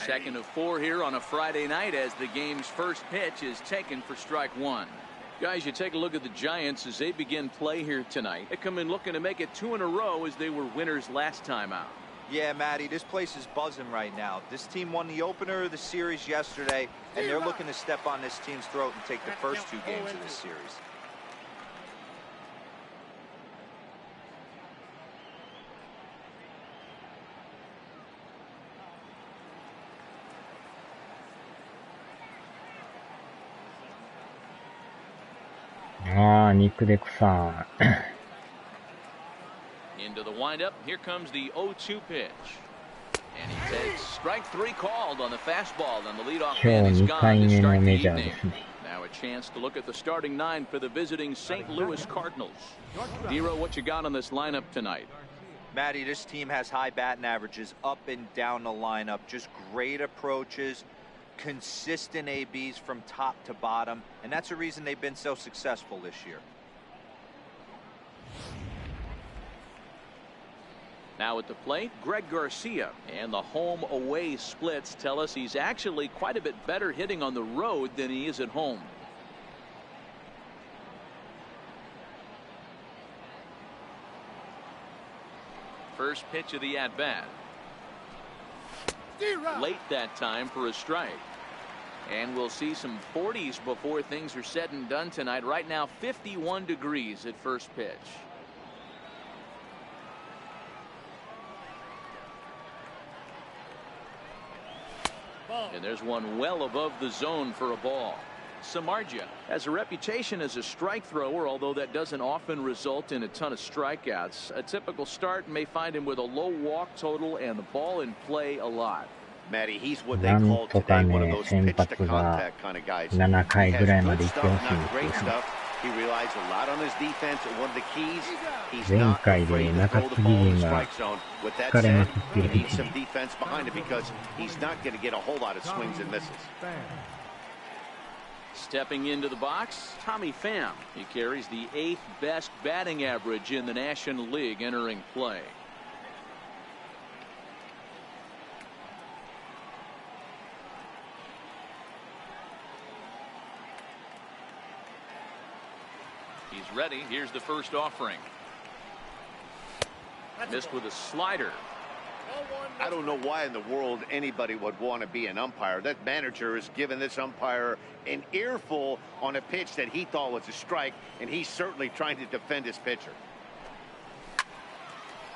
Second of 4 here on a Friday night as the game's first pitch is taken for strike one. Guys, you take a look at the Giants as they begin play here tonight. They come in looking to make it 2 in a row as they were winners last time out. Yeah, Matty, this place is buzzing right now. This team won the opener of the series yesterday, and they're looking to step on this team's throat and take the first 2 games of this series. Into the windup. Here comes the 0-2 pitch. And he takes strike 3 called on the fastball, and the leadoff man is gone to start the evening. Now a chance to look at the starting 9 for the visiting St. Louis Cardinals. Dero, what you got on this lineup tonight? Matty, this team has high batting averages up and down the lineup. Just great approaches, consistent ABs from top to bottom, and that's the reason they've been so successful this year. Now at the plate, Greg Garcia, and the home-away splits tell us he's actually quite a bit better hitting on the road than he is at home. First pitch of the at-bat. Late that time for a strike. And we'll see some 40s before things are said and done tonight. Right now, 51 degrees at first pitch. And there's one well above the zone for a ball. Samardzija has a reputation as a strike thrower, although that doesn't often result in a ton of strikeouts. A typical start may find him with a low walk total and the ball in play a lot. Matty, he's what they call today one of those pitch to contact kind of guys. He has good stuff, not great stuff. He relies a lot on his defense, and one of the keys, he's not afraid to throw the ball in the strike zone. With that said, he needs some defense behind it because he's not going to get a whole lot of swings and misses. Stepping into the box, Tommy Pham. He carries the 8th best batting average in the National League entering play. He's ready. Here's the first offering. Missed with a slider. I don't know why in the world anybody would want to be an umpire. That manager has given this umpire an earful on a pitch that he thought was a strike, and he's certainly trying to defend his pitcher.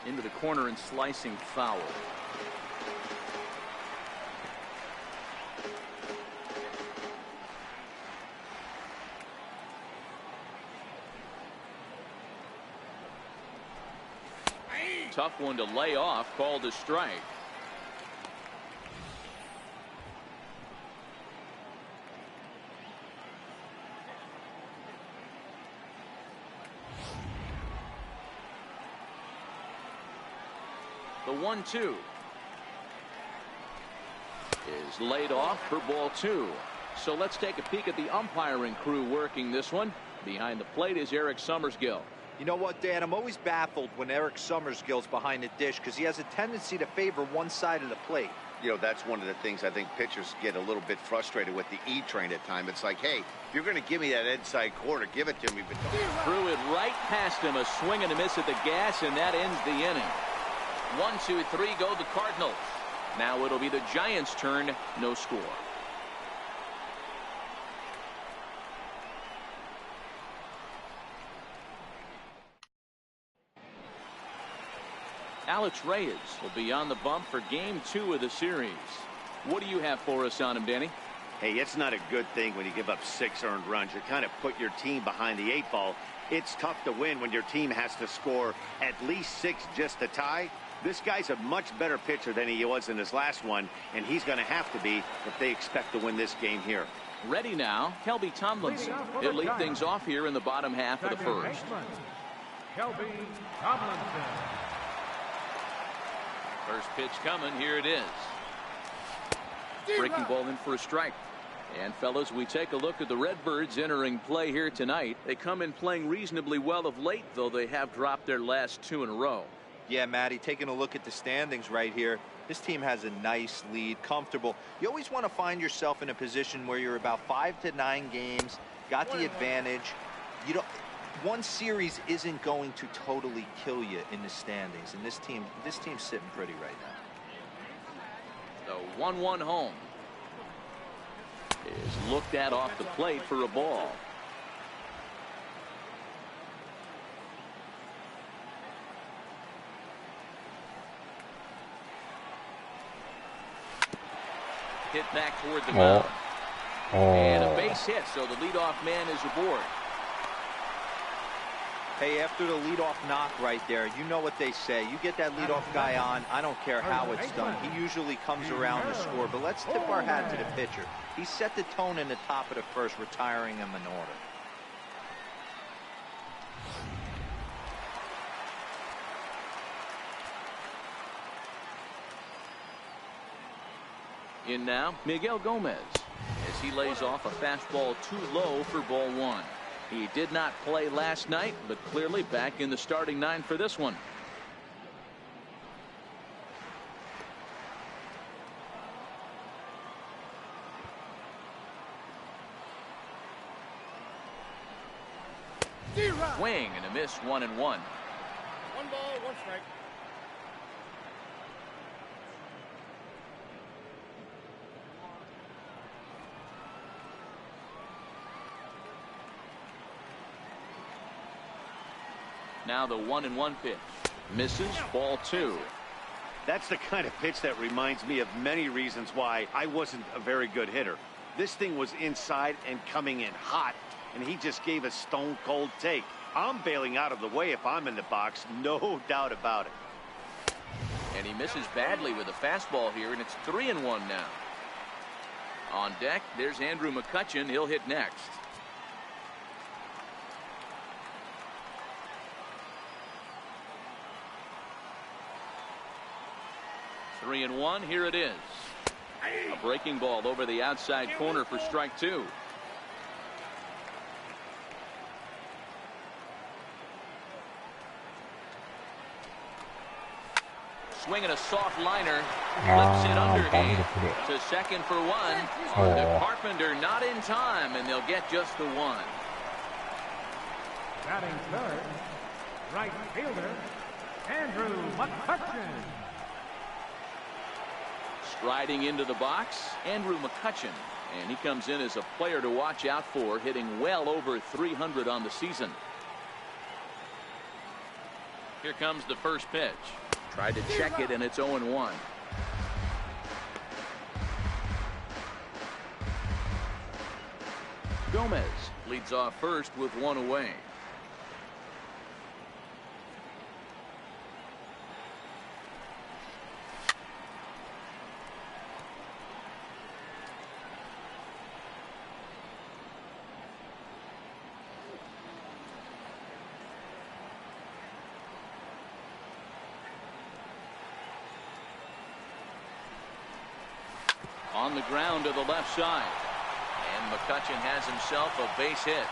Into the corner and slicing foul. Tough one to lay off, called a strike. The 1-2 is laid off for ball 2. So let's take a peek at the umpiring crew working this one. Behind the plate is Eric Summersgill. You know what, Dan? I'm always baffled when Eric Summersgill's behind the dish because he has a tendency to favor one side of the plate. You know, that's one of the things I think pitchers get a little bit frustrated with the E-train at times. It's like, hey, if you're going to give me that inside corner, give it to me. But threw it right past him, a swing and a miss at the gas, and that ends the inning. 1, 2, 3 go the Cardinals. Now it'll be the Giants' turn. No score. Alex Reyes will be on the bump for game 2 of the series. What do you have for us on him, Danny? Hey, it's not a good thing when you give up 6 earned runs. You kind of put your team behind the 8 ball. It's tough to win when your team has to score at least 6 just to tie. This guy's a much better pitcher than he was in his last one, and he's going to have to be if they expect to win this game here. Ready now, Kelby Tomlinson. He'll lead things off here in the bottom half of the first. Kelby Tomlinson. First pitch coming. Here it is. Breaking ball in for a strike. And fellas, we take a look at the Redbirds entering play here tonight. They come in playing reasonably well of late, though they have dropped their last 2 in a row. Yeah, Matty, taking a look at the standings right here. This team has a nice lead, comfortable. You always want to find yourself in a position where you're about 5 to 9 games, got the advantage. You don't. One series isn't going to totally kill you in the standings, and this team's sitting pretty right now. The 1-1 home is looked at off the plate for a ball. Hit back toward the mound. And a base hit, so the leadoff man is aboard. Hey, after the leadoff knock right there, you know what they say. You get that leadoff guy on, I don't care how it's done. He usually comes around to score. But let's tip our hat to the pitcher. He set the tone in the top of the first, retiring him in order. In now, Miguel Gomez, as he lays off a fastball too low for ball 1. He did not play last night, but clearly back in the starting 9 for this one. Swing and a miss, 1-1. 1 ball, 1 strike. Now the 1-1 pitch. Misses, ball 2. That's the kind of pitch that reminds me of many reasons why I wasn't a very good hitter. This thing was inside and coming in hot, and he just gave a stone cold take. I'm bailing out of the way if I'm in the box, no doubt about it. And he misses badly with a fastball here, and it's 3-1 now. On deck, there's Andrew McCutchen. He'll hit next. Three and 1. Here it is. A breaking ball over the outside corner for strike 2. Swinging a soft liner, flips it underhand to second for 1. The Carpenter not in time, and they'll get just the 1. Batting third, right fielder, Andrew McCutchen. Striding into the box, Andrew McCutchen, and he comes in as a player to watch out for, hitting well over 300 on the season. Here comes the first pitch. Tried to check it, and it's 0-1. Gomez leads off first with 1 away. On the ground to the left side. And McCutchen has himself a base hit.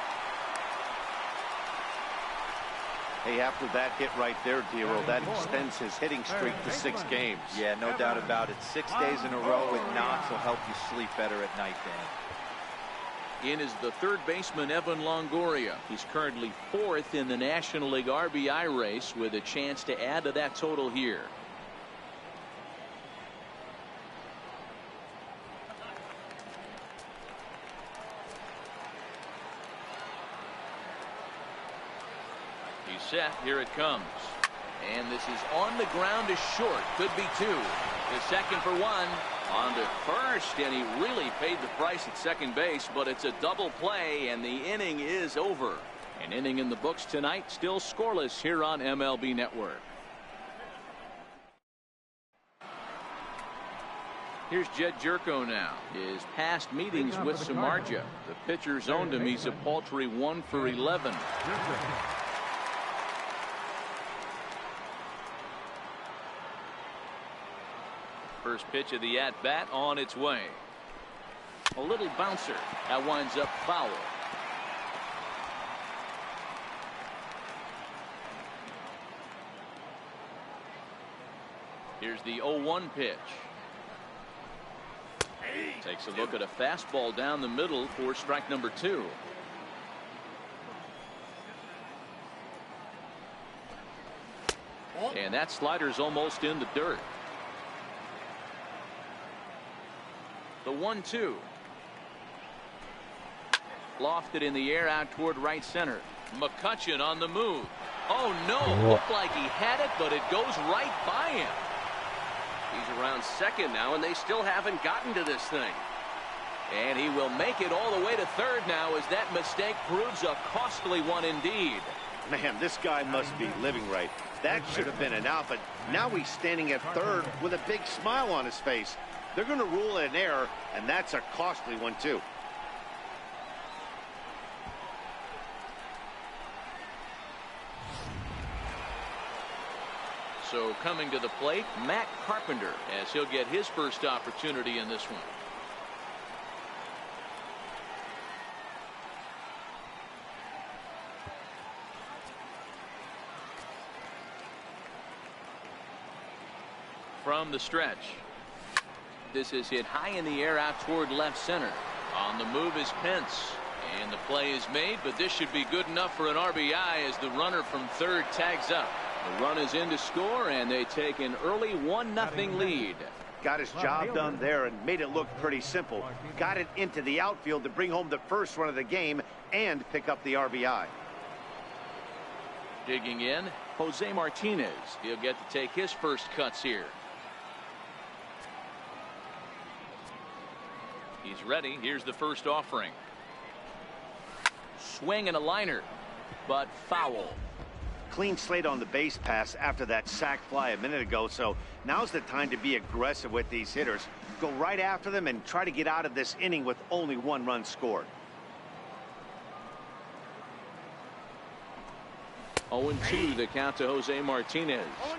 Hey, after that hit right there, Dero, that extends his hitting streak to 6 games. Yeah, no doubt about it. 6 days in a row with knocks will help you sleep better at night, Dan. In is the third baseman, Evan Longoria. He's currently 4th in the National League RBI race with a chance to add to that total here. Set. Here it comes. And this is on the ground is short. Could be 2. The second for 1. On to first. And he really paid the price at second base. But it's a double play. And the inning is over. An inning in the books tonight. Still scoreless here on MLB Network. Here's Jed Jerko now. His past meetings with Samardzija. The pitcher's owned him. He's a paltry 1 for 11. First pitch of the at-bat on its way. A little bouncer. That winds up foul. Here's the 0-1 pitch. Takes a look at a fastball down the middle for strike number 2. And that slider's almost in the dirt. The 1-2. Lofted in the air out toward right center. McCutchen on the move. Oh no, looked like he had it, but it goes right by him. He's around second now, and they still haven't gotten to this thing. And he will make it all the way to third now, as that mistake proves a costly one indeed. Man, this guy must be living right. That should have been an out, but now he's standing at third with a big smile on his face. They're going to rule it an error, and that's a costly one too. So coming to the plate, Matt Carpenter, as he'll get his first opportunity in this one. From the stretch. This is hit high in the air out toward left center. On the move is Pence. And the play is made, but this should be good enough for an RBI as the runner from third tags up. The run is in to score, and they take an early 1-0 lead. Got his job done there and made it look pretty simple. Got it into the outfield to bring home the first run of the game and pick up the RBI. Digging in, Jose Martinez. He'll get to take his first cuts here. He's ready. Here's the first offering. Swing and a liner, but foul. Clean slate on the base pass after that sac fly a minute ago, so now's the time to be aggressive with these hitters. Go right after them and try to get out of this inning with only 1 run scored. 0-2 the count to Jose Martinez. 0-2.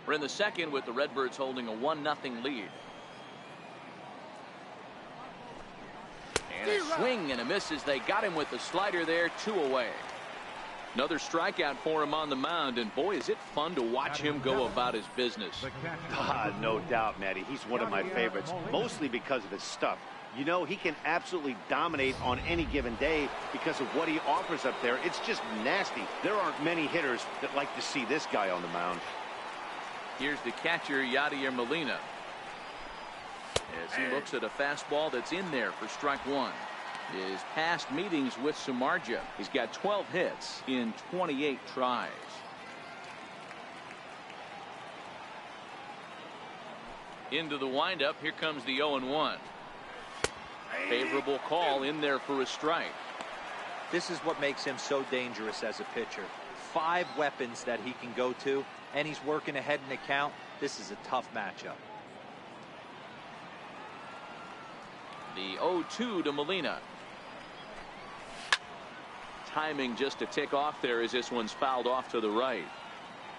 We're in the second with the Redbirds holding a 1-0 lead. And a swing and a miss as they got him with the slider there, 2 away. Another strikeout for him on the mound, and boy, is it fun to watch him go about his business. No doubt, Matty. He's one of my favorites, mostly because of his stuff. You know, he can absolutely dominate on any given day because of what he offers up there. It's just nasty. There aren't many hitters that like to see this guy on the mound. Here's the catcher, Yadier Molina, as he looks at a fastball that's in there for strike 1. His past meetings with Samardzija, he's got 12 hits in 28 tries. Into the windup, here comes the 0-1. Favorable call in there for a strike. This is what makes him so dangerous as a pitcher. 5 weapons that he can go to, and he's working ahead in the count. This is a tough matchup. The 0-2 to Molina. Timing just to tick off there as this one's fouled off to the right.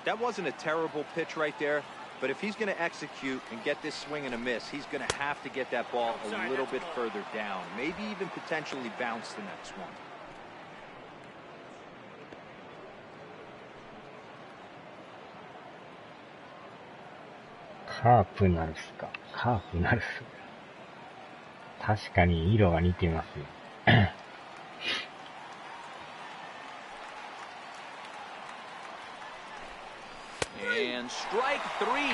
That wasn't a terrible pitch right there, but if he's going to execute and get this swing and a miss, he's going to have to get that ball a little bit further down, maybe even potentially bounce the next one.カーディナルスか。カーディナルス。確かに色が似てますね。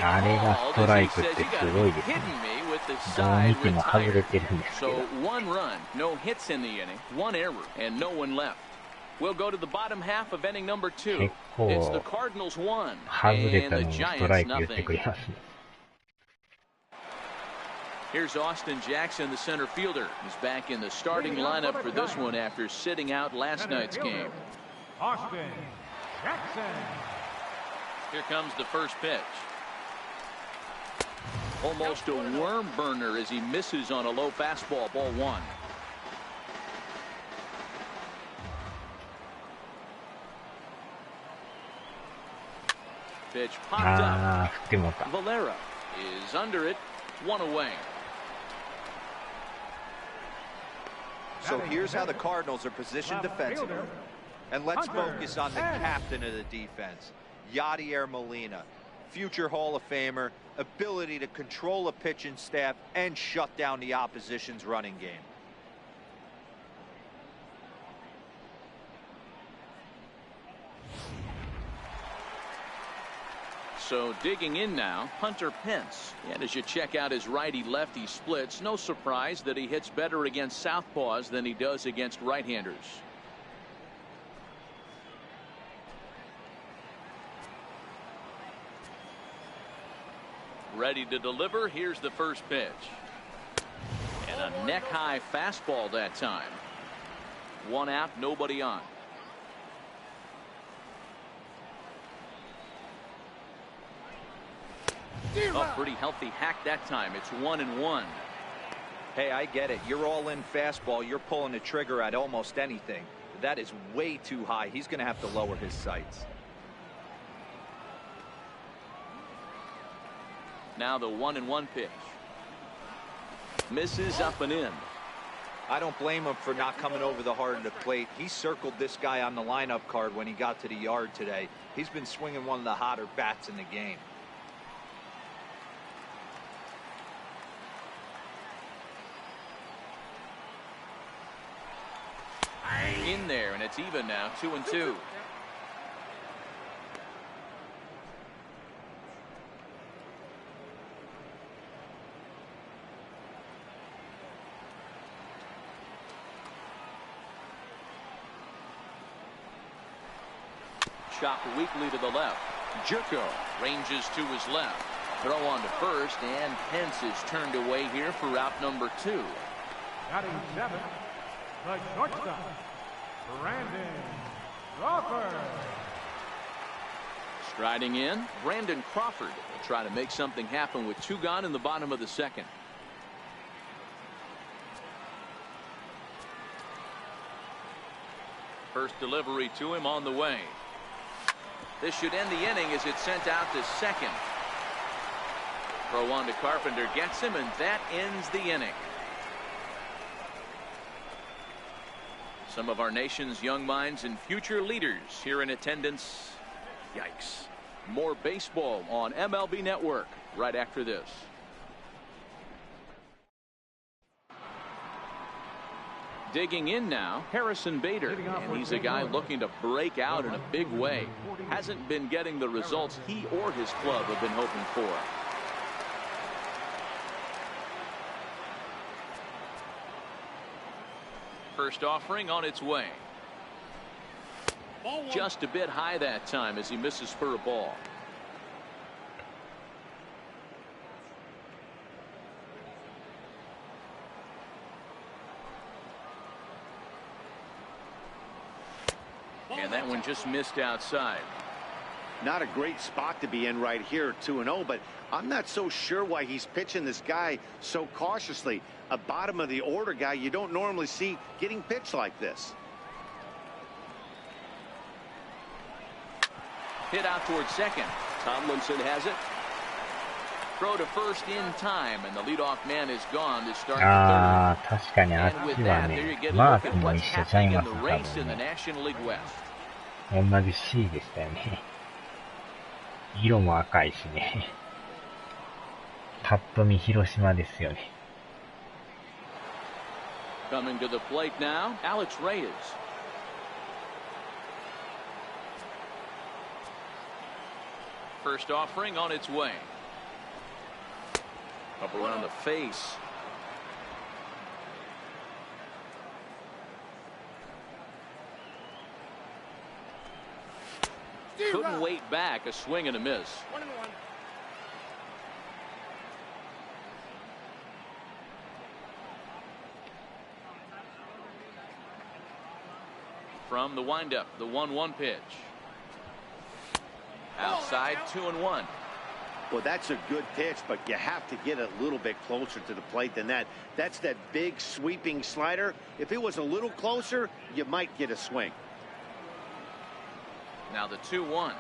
あれがストライクってすごいですね。どう見ても外れてるんですけど。So 1 run, no hits in the inning, 1 error, and no one left. We'll go to the bottom half of inning number 2. It's the Cardinals 1 and the Giants nothing. Here's Austin Jackson, the center fielder. He's back in the starting lineup for this one after sitting out last night's game. Austin Jackson. Here comes the first pitch. Almost a worm burner as he misses on a low fastball, ball 1. Pitch popped up. Valera is under it, 1 away. So here's how the Cardinals are positioned defensively. And let's Hunter focus on the captain of the defense, Yadier Molina. Future Hall of Famer, ability to control a pitching staff and shut down the opposition's running game. So digging in now, Hunter Pence. And as you check out his righty-lefty splits, no surprise that he hits better against southpaws than he does against right-handers. Ready to deliver. Here's the first pitch. And a neck-high fastball that time. One out, nobody on. Oh, pretty healthy hack that time. It's 1-1. Hey, I get it. You're all in fastball. You're pulling the trigger at almost anything. That is way too high. He's going to have to lower his sights. Now the 1-1 pitch. Misses up and in. I don't blame him for not coming over the heart of the plate. He circled this guy on the lineup card when he got to the yard today. He's been swinging one of the hotter bats in the game. In there, and it's even now, 2-2. Chopped weakly to the left. Jerko ranges to his left. Throw on to first, and Pence is turned away here for out number 2. Batting 7, the shortstop, Brandon Crawford. Striding in, Brandon Crawford will try to make something happen with 2 gone in the bottom of the second. First delivery to him on the way. This should end the inning as it's sent out to second. Throw on to Carpenter gets him, and that ends the inning. Some of our nation's young minds and future leaders here in attendance. Yikes. More baseball on MLB Network right after this. Digging in now, Harrison Bader, and he's a guy looking to break out in a big way. Hasn't been getting the results he or his club have been hoping for. First offering on its way. Just a bit high that time as he misses for a ball. And that one just missed outside. Not a great spot to be in right here, 2-0, but I'm not so sure why he's pitching this guy so cautiously. A bottom of the order guy you don't normally see getting pitched like this. Hit out towards second. Tomlinson has it. Throw to first in time, and the leadoff man is gone to start the third. 確かにあっちはね、マークも一緒ちゃいます、多分ね。同じ C でしたよね。色も赤いしね。パッと見広島ですよね。Coming to the plate now, Alex Reyes. First offering on its way. Up around the face. Couldn't wait back. A swing and a miss. 1-1. From the windup, the 1-1 pitch. Outside, 2-1. Well, that's a good pitch, but you have to get a little bit closer to the plate than that. That's that big sweeping slider. If it was a little closer, you might get a swing. Now the 2-1.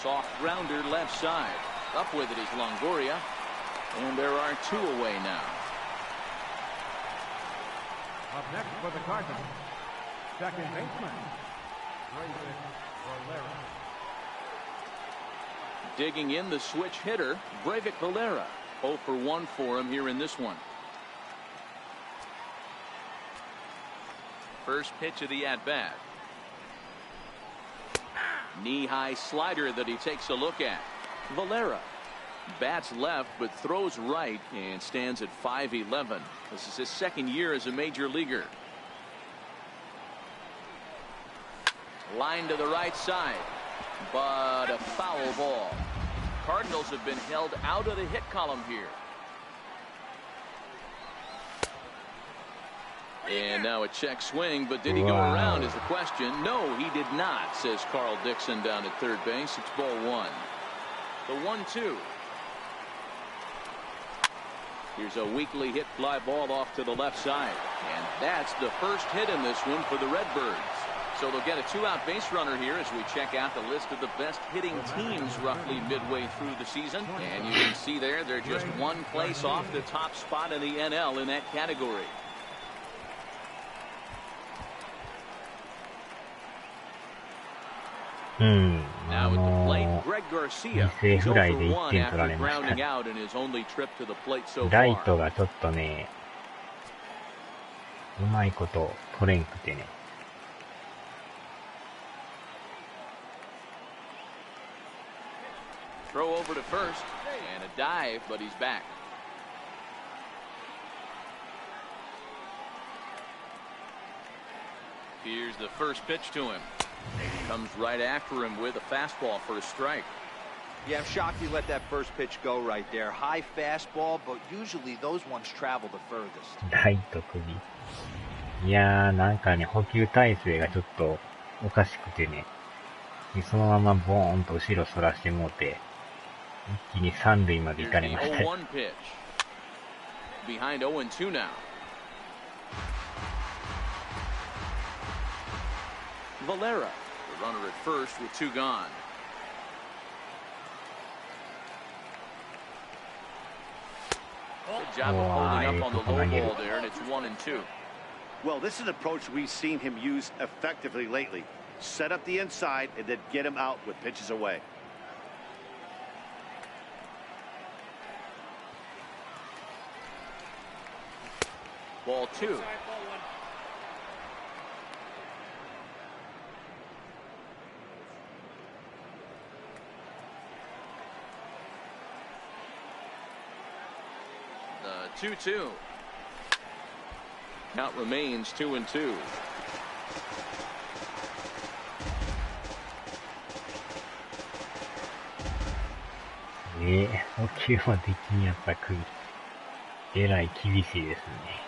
Soft grounder left side. Up with it is Longoria. And there are 2 away now. Up next for the Cardinals, Second baseman, Digging in the switch hitter, Breivik Valera. 0 for 1 for him here in this one. First pitch of the at-bat. Knee-high slider that he takes a look at. Valera bats left but throws right and stands at 5'11". This is his second year as a major leaguer. Line to the right side, but a foul ball. Cardinals have been held out of the hit column here. And now a check swing, but did he go around is the question. No, he did not, says Carl Dixon down at third base. It's ball 1. The 1-2. Here's a weakly hit fly ball off to the left side. And that's the first hit in this one for the Redbirds. So they'll get a 2-out base runner here as we check out the list of the best hitting teams roughly midway through the season. And you can see there, they're just one place off the top spot in the NL in that category. Now at the plate, Greg Garcia. 犠牲フライで1点取られました。ライトがちょっとね、うまいこと取れんくてね。Throw over to first and a dive, but he's back. Here's the first pitch to him. Comes right after him with a fastball for a strike. Yeah, I'm shocked he let that first pitch go right there. High fastball, but usually those ones travel the furthest. ライト首。いやー、なんかね、捕球体勢がちょっとおかしくてね。そのままボーンと後ろ反らしてもうて、一気に三塁まで行かれました。0-1 pitch. Behind 0-2 now. Valera, the runner at first with 2 gone. Good job of holding up on the low ball there, and it's 1-2. Well, this is an approach we've seen him use effectively lately. Set up the inside and then get him out with pitches away. Ball 2. The 2-2. Count remains 2-2.捕球はできんやったくえらい厳しいですね。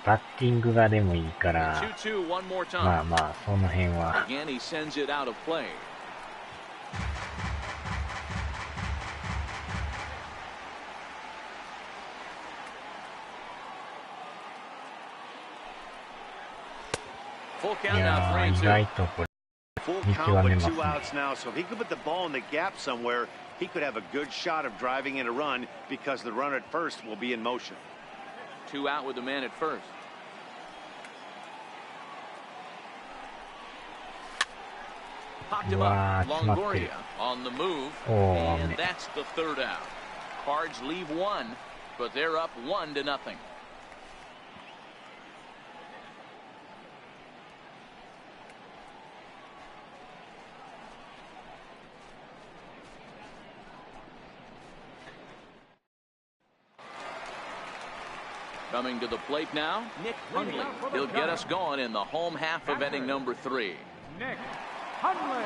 バッティングがでもいいから、まあまあその辺は。Again, he sends it out of play. Full count now, 3-2. 意外とこれ Full 見 count 極め with ます 2 ね。 outs now, so if he could put the ball in the gap somewhere, he could have a good shot of driving in a run because the runner at first will be in motion. 2 out with the man at first. Popped him up. Longoria on the move. And that's the 3rd out. Cards leave 1, but they're up 1-0. Coming to the plate now, Nick Hundley. He'll get us going in the home half of inning number 3. Nick Hundley.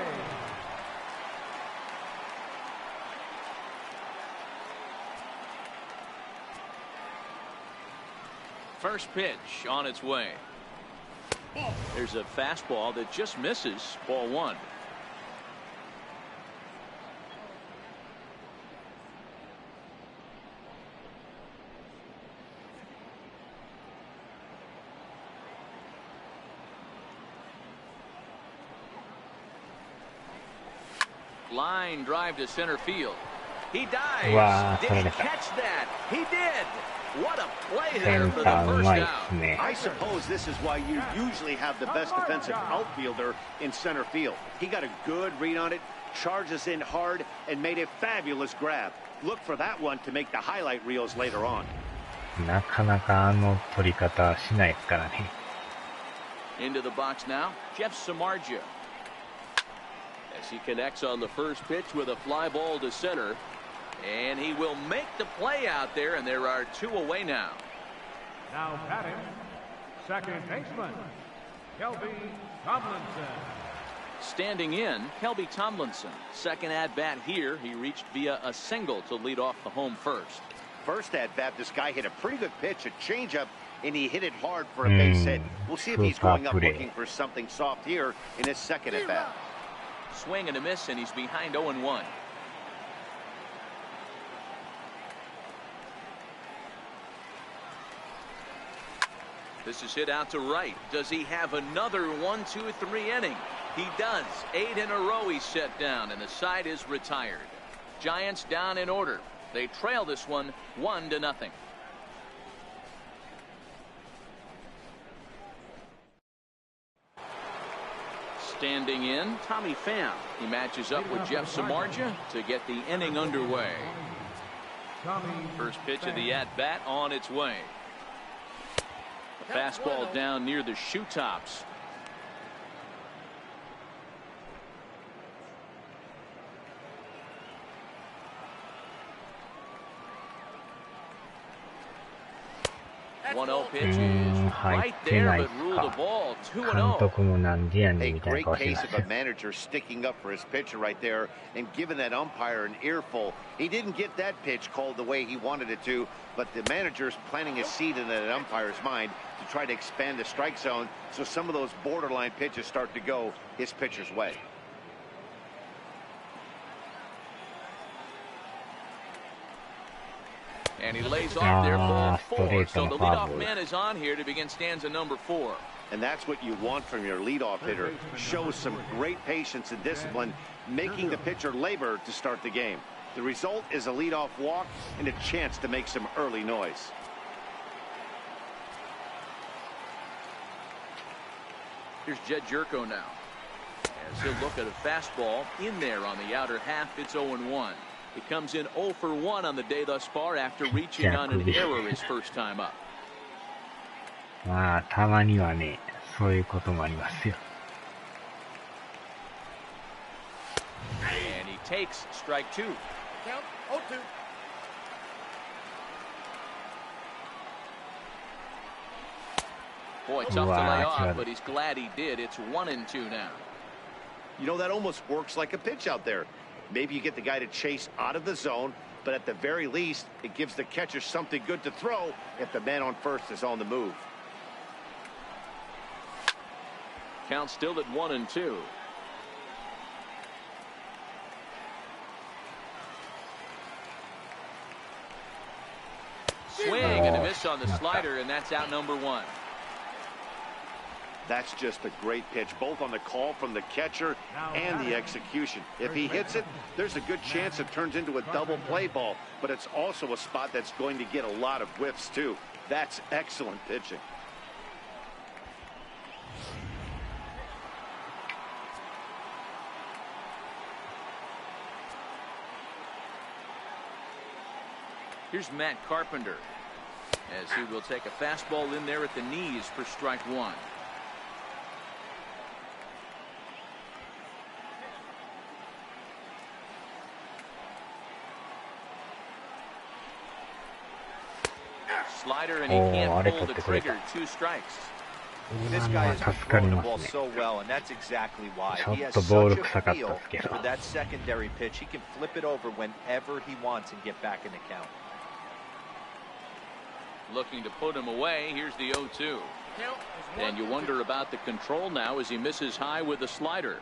First pitch on its way. There's a fastball that just misses. Ball 1. Line drive to center field. He dives. Did he catch that? He did. What a play セ there ン for the ターう first まいっ down. すね。 I suppose this is why you usually have the best defensive outfielder in center field. He got a good read on it, charges in hard, and made a fabulous grab. Look for that one to make the highlight reels later on. なかなかあの取り方しないですからね。Into the box now, Jeff Samardzija. As he connects on the first pitch with a fly ball to center. And he will make the play out there, and there are 2 away now. Now batting, second baseman, Kelby Tomlinson. Standing in, Kelby Tomlinson. Second at-bat here. He reached via a single to lead off the home first. First at bat, this guy hit a pretty good pitch, a changeup, and he hit it hard for a base hit. We'll see if he's going up looking for something soft here in his second at bat. Swing and a miss, and he's behind 0-1. This is hit out to right. Does he have another 1, 2, 3 inning? He does. 8 in a row he's set down, and the side is retired. Giants down in order. They trail this one 1-0. Standing in, Tommy Pham. He matches up with Jeff Samardzija to get the inning underway. First pitch of the at-bat on its way. A fastball down near the shoe tops. One-0 pitch is right there, but ruled the ball 2-0. 監督もなんでやね A んみたいな great 顔して case ま of す a manager sticking up for his pitcher right there and giving that umpire an earful. He didn't get that pitch called the way he wanted it to, but the manager's planting a seed in that umpire's mind to try to expand the strike zone so some of those borderline pitches start to go his pitcher's way. And he lays off there, ball 4. So the leadoff foul. man is on here to begin stanza number 4. And that's what you want from your leadoff hitter. Shows some great patience and discipline, making the pitcher labor to start the game. The result is a leadoff walk and a chance to make some early noise. Here's Jed Jerko now. As he'll look at a fastball in there on the outer half, it's 0-1. It comes in 0 for 1 on the day thus far after reaching on an error his first time up. まあ、たまにはね、そういうこともありますよ。And he takes strike 2. Count 0-2. Boy, tough to lay off, but he's glad he did. It's 1-2 now. You know, that almost works like a pitch out there. Maybe you get the guy to chase out of the zone, but at the very least, it gives the catcher something good to throw if the man on first is on the move. Count still at 1-2. Swing and a miss on the slider, and that's out number 1. That's just a great pitch, both on the call from the catcher and the execution. If he hits it, there's a good chance it turns into a double play ball, but it's also a spot that's going to get a lot of whiffs, too. That's excellent pitching. Here's Matt Carpenter, as he will take a fastball in there at the knees for strike 1. Slider, and he can't pull the trigger. 2 strikes. This guy is throwing the ball so well, and that's exactly why. He has such a feel for that secondary pitch. He can flip it over whenever he wants and get back in the count. Looking to put him away. Here's the 0-2. And you wonder about the control now as he misses high with the slider.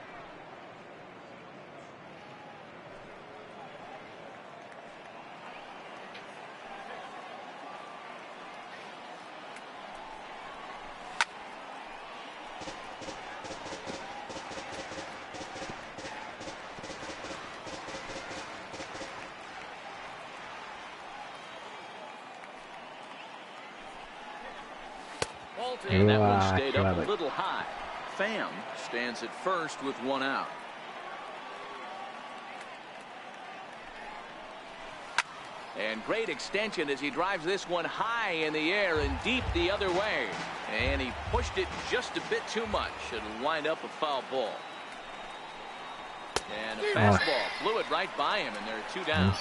And that one stayed up a little high. Pham stands at first with one out. And great extension as he drives this one high in the air and deep the other way. And he pushed it just a bit too much. It'll wind up a foul ball. And a fastball flew it right by him, and there are two down.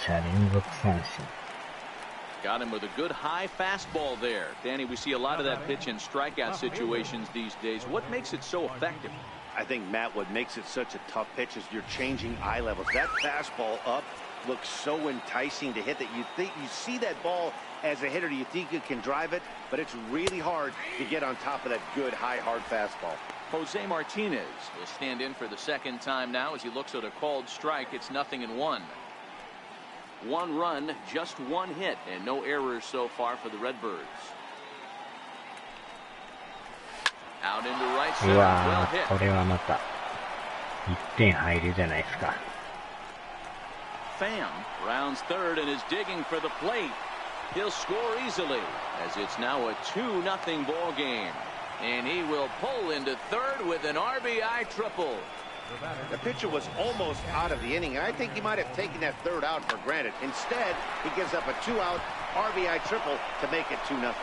Got him with a good high fastball there. Danny, we see a lot of that pitch in strikeout situations these days. What makes it so effective? I think, Matt, what makes it such a tough pitch is you're changing eye levels. That fastball up looks so enticing to hit that you think you see that ball as a hitter, you think you can drive it, but it's really hard to get on top of that good high hard fastball. Jose Martinez will stand in for the second time now as he looks at a called strike. It's 0-1. One run, just one hit, and no errors so far for the Redbirds. Out into right center. Well hit. これはまた1点入るじゃないですか。Pham rounds third and is digging for the plate. He'll score easily as it's now a 2-0 ball game. And he will pull into third with an RBI triple. The pitcher was almost out of the inning, and I think he might have taken that third out for granted. Instead, he gives up a 2-out RBI triple to make it 2-0.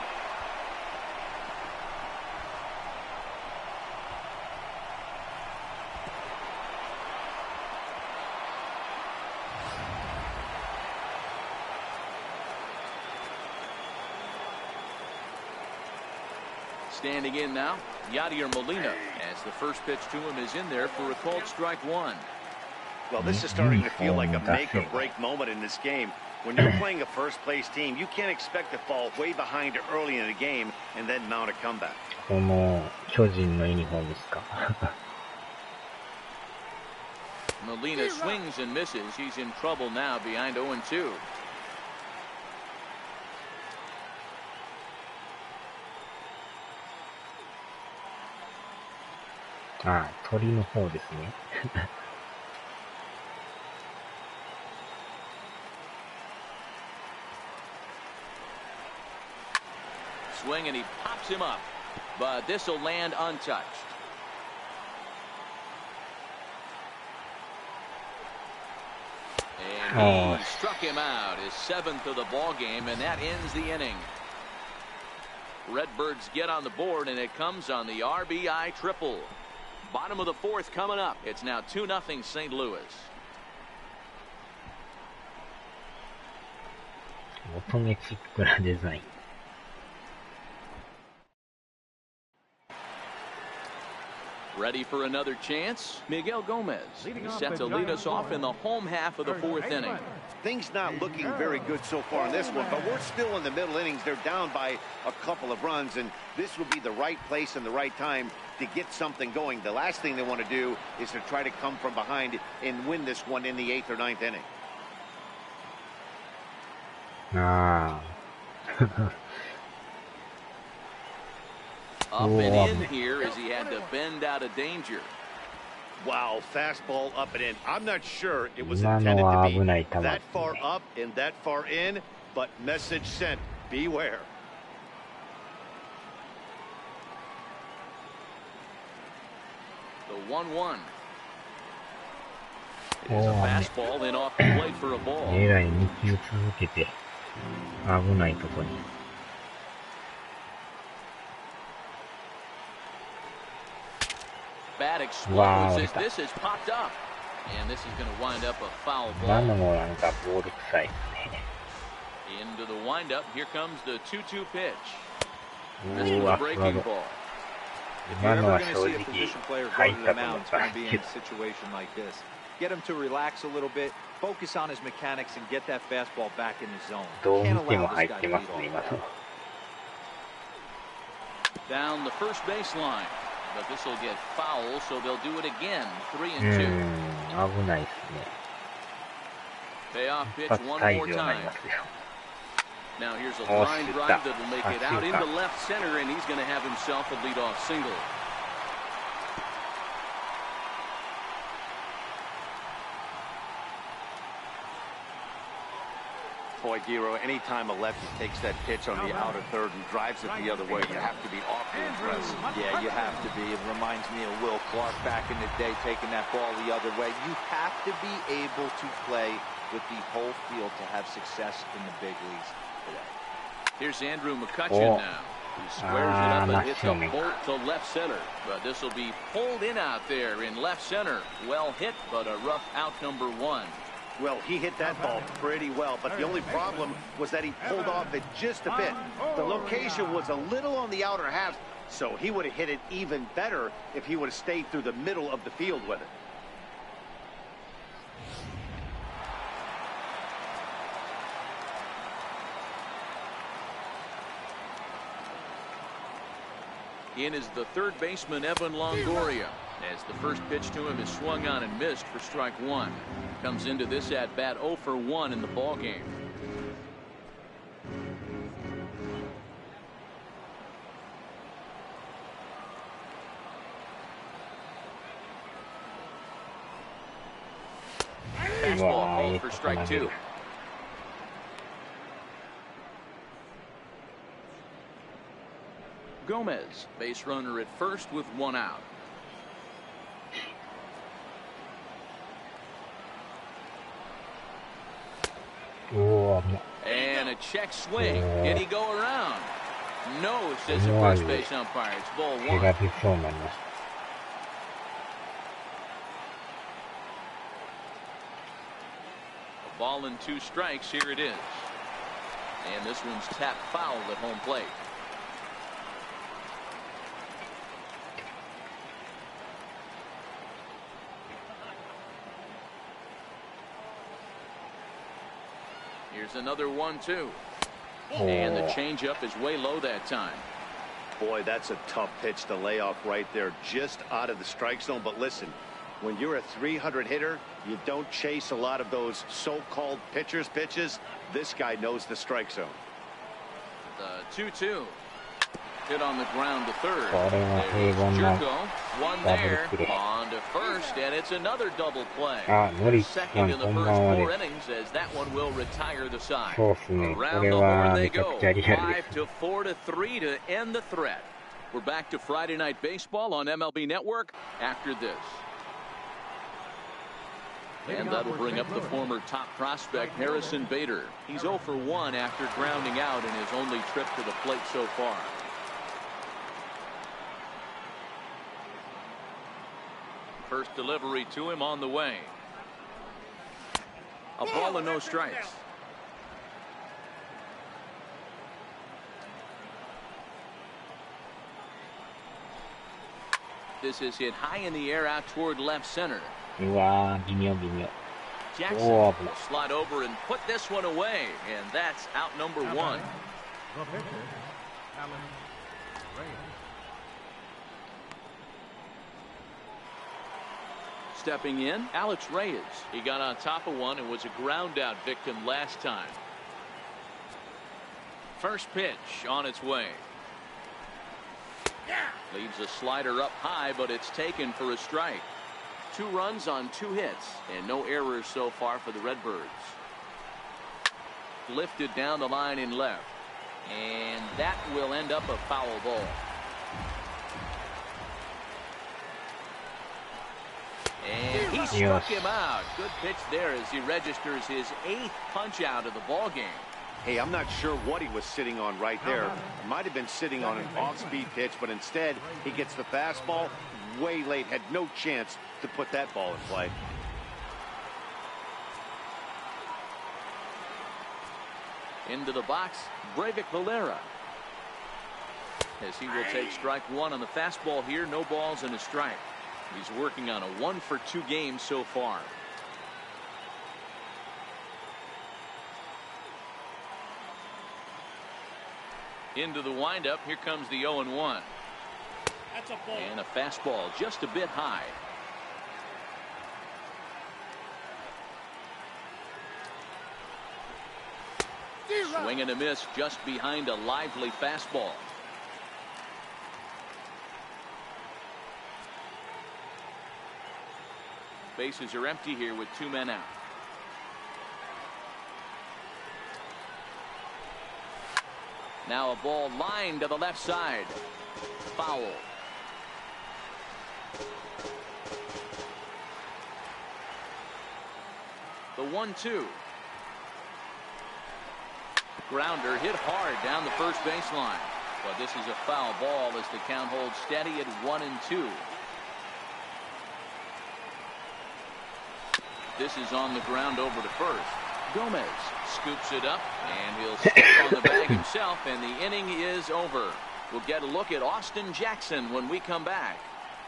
Standing in now, Yadier Molina, as the first pitch to him is in there for a called strike one. Well, this is starting to feel like a make-or-break moment in this game. When you're playing a first-place team, you can't expect to fall way behind early in the game and then mount a comeback. この巨人のユニフォームですか。Molina swings and misses. He's in trouble now behind 0-2.ああ、鳥の方ですね。Swing and he pops him up, but this will land untouched. And he struck him out, his 7th of the ball game, and that ends the inning. Redbirds get on the board, and it comes on the RBI triple. Bottom of the 4th coming up. It's now 2-0 St. Louis. 乙女チックなデザイン。Ready for another chance? Miguel Gomez is set to lead us off in the home half of the 4th inning. Things not looking very good so far in this one, but we're still in the middle innings. They're down by a couple of runs, and this would be the right place and the right time to get something going. The last thing they want to do is to try to come from behind and win this one in the 8th or 9th inning. Up and in here as he had to bend out of danger. Wow, fastball up and in. I'm not sure it was intended to be that far up and that far in, but message sent. Beware. The 1-1. It is a fastball then off the plate for a ball. えらい2球続けて危ないとこに。Bat explodes as this is popped up, and this is going to wind up a foul ball. 今のもなんかボール臭いですね。Into the windup, here comes the 2-2 pitch. うわ、今のは正直入ったと思ったんですけど。Get him to relax a little bit, focus on his mechanics, and get that fastball back in the zone. どう見ても入ってますね、今の。Down the first baseline, but this will get foul, so they'll do it again. 3-2. 危ないですね。Payoff pitch one more time. Now here's a line drive that will make it out into left center, and he's going to have himself a leadoff single. Boy, Giro, anytime a lefty takes that pitch on the outer third and drives it the other way, you have to be awfully impressed. Yeah, you have to be. It reminds me of Will Clark back in the day taking that ball the other way. You have to be able to play with the whole field to have success in the big leagues today. Here's Andrew McCutcheon now. He squares it up and hits a bolt to left center. But this will be pulled in out there in left center. Well hit, but a rough out number one. Well, he hit that ball pretty well, but the only problem was that he pulled off it just a bit. The location was a little on the outer half, so he would have hit it even better if he would have stayed through the middle of the field with it. In is the third baseman, Evan Longoria, as the first pitch to him is swung on and missed for strike one. Comes into this at bat 0 for 1 in the ball game. Fastball called for strike two. Gomez, base runner at first with one out. And a check swing. Did he go around? No, says the first base umpire. It's ball one. A ball and 2 strikes. Here it is. And this one's tapped foul at home plate. Here's another 1-2. And the changeup is way low that time. Boy, that's a tough pitch to lay off right there, just out of the strike zone. But listen, when you're a 300 hitter, you don't chase a lot of those so-called pitcher's pitches. This guy knows the strike zone. The 2-2. Hit on the ground to third. There's Jerko. One there. On to first, and it's another double play. Second in the first 4 innings, as that one will retire the side. Around the horn they go. 5-4-3 to end the threat. We're back to Friday Night Baseball on MLB Network after this. And that'll bring up the former top prospect, Harrison Bader. He's 0 for 1 after grounding out in his only trip to the plate so far. First delivery to him on the way. A ball and no strikes. This is hit high in the air out toward left center. Jackson will slide over and put this one away, and that's out number 1. Stepping in, Alex Reyes. He got on top of one and was a ground out victim last time. First pitch on its way. Leaves a slider up high, but it's taken for a strike. 2 runs on 2 hits, and no errors so far for the Redbirds. Lifted down the line in left, and that will end up a foul ball. And he struck him out. Good pitch there as he registers his 8th punch out of the ball game. Hey, I'm not sure what he was sitting on right there. Might have been sitting on an off-speed pitch, but instead he gets the fastball way late. Had no chance to put that ball in play. Into the box, Breivik Valera. As he will take strike 1 on the fastball here. No balls and a strike. He's working on a 1 for 2 game so far. Into the windup. Here comes the 0-1. That's a ball. And a fastball just a bit high. Swing and a miss just behind a lively fastball. Bases are empty here with 2 men out. Now a ball lined to the left side. Foul. The 1-2. Grounder hit hard down the first baseline. But this is a foul ball as the count holds steady at 1-2. This is on the ground over to first. Gomez scoops it up, and he'll step on the bag himself, and the inning is over. We'll get a look at Austin Jackson when we come back.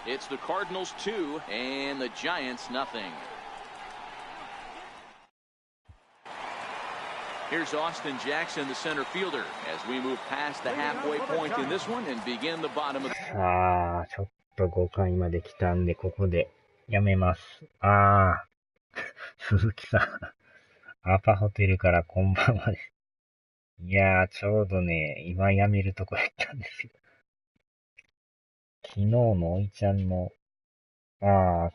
It's the Cardinals 2 and the Giants 0. Here's Austin Jackson, the center fielder, as we move past the halfway point in this one and begin the bottom of the... さあ、ちょっと5回まで来たんで、ここでやめます。鈴木さん。アパホテルからこんばんはです。いやー、ちょうどね、今やめるとこやったんですよ。昨日のおいちゃんの、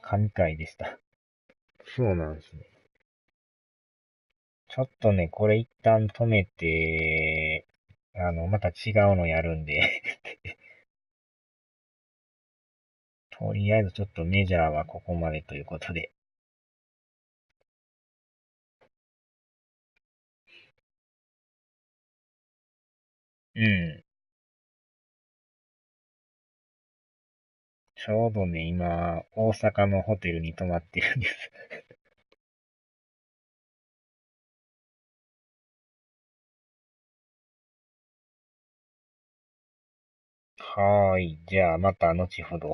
神回でした。そうなんですね。ちょっとね、これ一旦止めて、また違うのやるんで、とりあえずちょっとメジャーはここまでということで。うん。ちょうどね、今、大阪のホテルに泊まってるんです。はーい。じゃあ、また後ほど。